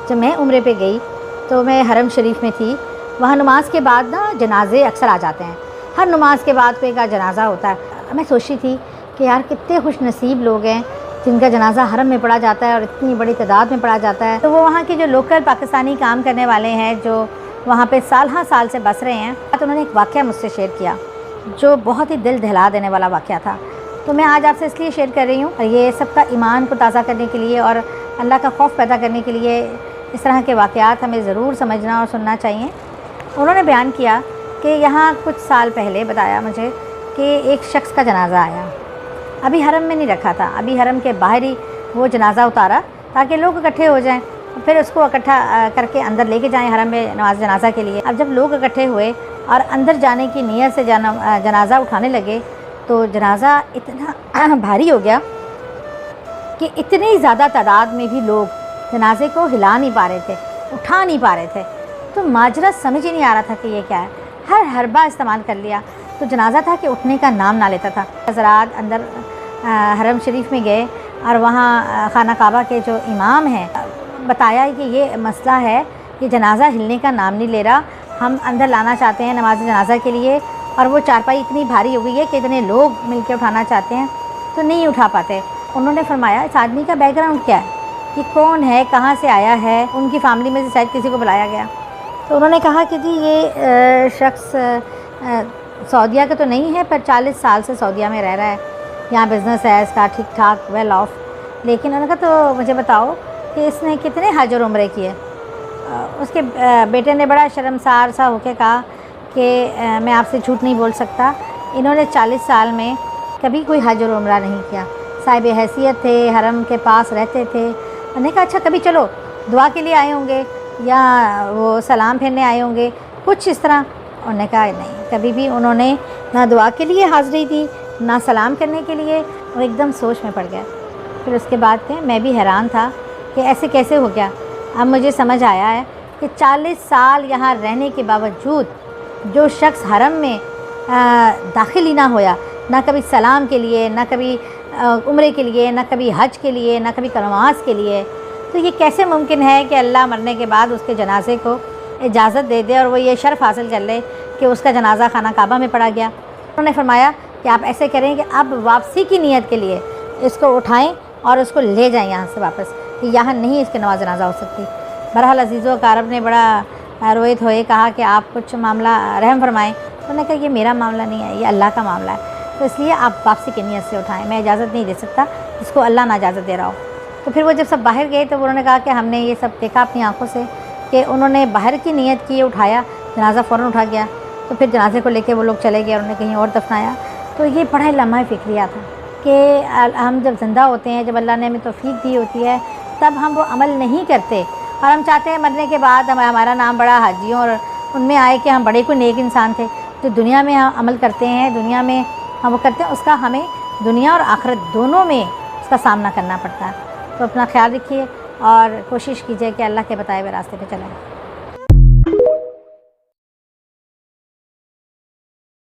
جب میں عمرے پہ گئی تو میں حرم شریف میں تھی. وہاں نماز کے بعد نا جنازے اکثر آ جاتے ہیں. ہر نماز کے بعد کوئی کا جنازہ ہوتا ہے. میں سوچ رہی تھی کہ یار کتنے خوش نصیب لوگ ہیں جن کا جنازہ حرم میں پڑھا جاتا ہے اور اتنی بڑی تعداد میں پڑھا جاتا ہے. تو وہ وہاں کے جو لوکل پاکستانی کام کرنے والے ہیں جو وہاں پہ سال ہاں سال سے بس رہے ہیں، تو انہوں نے ایک واقعہ مجھ سے شیئر کیا جو بہت ہی دل دہلا دینے والا واقعہ تھا. تو میں آج آپ سے اس لیے شیئر کر رہی ہوں، اور یہ سب کا ایمان کو تازہ کرنے کے لیے اور اللہ کا خوف پیدا کرنے کے لیے اس طرح کے واقعات ہمیں ضرور سمجھنا اور سننا چاہیے. انہوں نے بیان کیا کہ یہاں کچھ سال پہلے بتایا مجھے کہ ایک شخص کا جنازہ آیا. ابھی حرم میں نہیں رکھا تھا، ابھی حرم کے باہر ہی وہ جنازہ اتارا تاکہ لوگ اکٹھے ہو جائیں، پھر اس کو اکٹھا کر کے اندر لے کے جائیں حرم میں نماز جنازہ کے لیے. اب جب لوگ اکٹھے ہوئے اور اندر جانے کی نیت سے جنازہ اٹھانے لگے تو جنازہ اتنا بھاری ہو گیا کہ اتنی زیادہ تعداد میں بھی لوگ جنازے کو ہلا نہیں پا رہے تھے، اٹھا نہیں پا رہے تھے. تو ماجرا سمجھ ہی نہیں آ رہا تھا کہ یہ کیا ہے. ہر حربہ استعمال کر لیا. تو جنازہ تھا کہ اٹھنے کا نام نہ لیتا تھا. حضرات اندر حرم شریف میں گئے اور وہاں خانہ کعبہ کے جو امام ہیں بتایا کہ یہ مسئلہ ہے، یہ جنازہ ہلنے کا نام نہیں لے رہا، ہم اندر لانا چاہتے ہیں نماز جنازہ کے لیے، اور وہ چارپائی اتنی بھاری ہو گئی ہے کہ اتنے لوگ مل کے اٹھانا چاہتے ہیں تو نہیں اٹھا پاتے. انہوں نے فرمایا اس آدمی کا بیک گراؤنڈ کیا ہے، یہ کون ہے، کہاں سے آیا ہے. ان کی فیملی میں سے شاید کسی کو بلایا گیا. تو انہوں نے کہا کہ جی یہ شخص سعودیہ کا تو نہیں ہے، پر 40 سال سے سعودیہ میں رہ رہا ہے، یہاں بزنس ہے اس کا ٹھیک ٹھاک ویل آف. لیکن انہوں نے کہا تو مجھے بتاؤ کہ اس نے کتنے حج اور عمرے کیے. اس کے بیٹے نے بڑا شرمسار سا ہو کے کہا کہ میں آپ سے جھوٹ نہیں بول سکتا، انہوں نے 40 سال میں کبھی کوئی حج اور عمرہ نہیں کیا. صاحب حیثیت تھے، حرم کے پاس رہتے تھے. انہوں نے کہا اچھا کبھی چلو دعا کے لیے آئے ہوں گے یا وہ سلام پھیرنے آئے ہوں گے کچھ اس طرح. انہوں نے کہا نہیں، کبھی بھی انہوں نے نہ دعا کے لیے حاضری دی نہ سلام کرنے کے لیے. وہ ایک دم سوچ میں پڑ گیا. پھر اس کے بعد کہ میں بھی حیران تھا کہ ایسے کیسے ہو گیا. اب مجھے سمجھ آیا ہے کہ 40 سال یہاں رہنے کے باوجود جو شخص حرم میں داخل ہی نہ ہویا، نہ کبھی سلام کے لیے، نہ کبھی عمرے کے لیے، نہ کبھی حج کے لیے، نہ کبھی نماز کے لیے، تو یہ کیسے ممکن ہے کہ اللہ مرنے کے بعد اس کے جنازے کو اجازت دے دے اور وہ یہ شرف حاصل کر لے کہ اس کا جنازہ خانہ کعبہ میں پڑھا گیا. انہوں نے فرمایا کہ آپ ایسے کریں کہ اب واپسی کی نیت کے لیے اس کو اٹھائیں اور اس کو لے جائیں یہاں سے واپس، کہ یہاں نہیں اس کے نماز جنازہ ہو سکتی. بہرحال عزیز و اقارب نے بڑا رویت ہوئے کہا کہ آپ کچھ معاملہ رحم فرمائیں. انہوں نے کہا یہ میرا معاملہ نہیں ہے، یہ اللہ کا معاملہ ہے، تو اس لیے آپ واپسی کی نیت سے اٹھائیں، میں اجازت نہیں دے سکتا جس کو اللہ نہ اجازت دے رہا ہو. تو پھر وہ جب سب باہر گئے تو انہوں نے کہا کہ ہم نے یہ سب دیکھا اپنی آنکھوں سے کہ انہوں نے باہر کی نیت کی، اٹھایا، جنازہ فوراً اٹھا گیا. تو پھر جنازے کو لے کے وہ لوگ چلے گئے اور انہوں نے کہیں اور دفنایا. تو یہ بڑا لمحہ فکریہ تھا کہ ہم جب زندہ ہوتے ہیں، جب اللہ نے ہمیں توفیق دی ہوتی ہے، تب ہم وہ عمل نہیں کرتے، اور ہم چاہتے ہیں مرنے کے بعد ہمارا نام بڑا حاجیوں اور ان میں آئے کہ ہم بڑے کوئی نیک انسان تھے. جو دنیا میں ہم عمل کرتے ہیں، دنیا میں ہم وہ کرتے ہیں، اس کا ہمیں دنیا اور آخرت دونوں میں اس کا سامنا کرنا پڑتا ہے. تو اپنا خیال رکھیے اور کوشش کیجیے کہ اللہ کے بتائے ہوئے راستے پہ چلیں.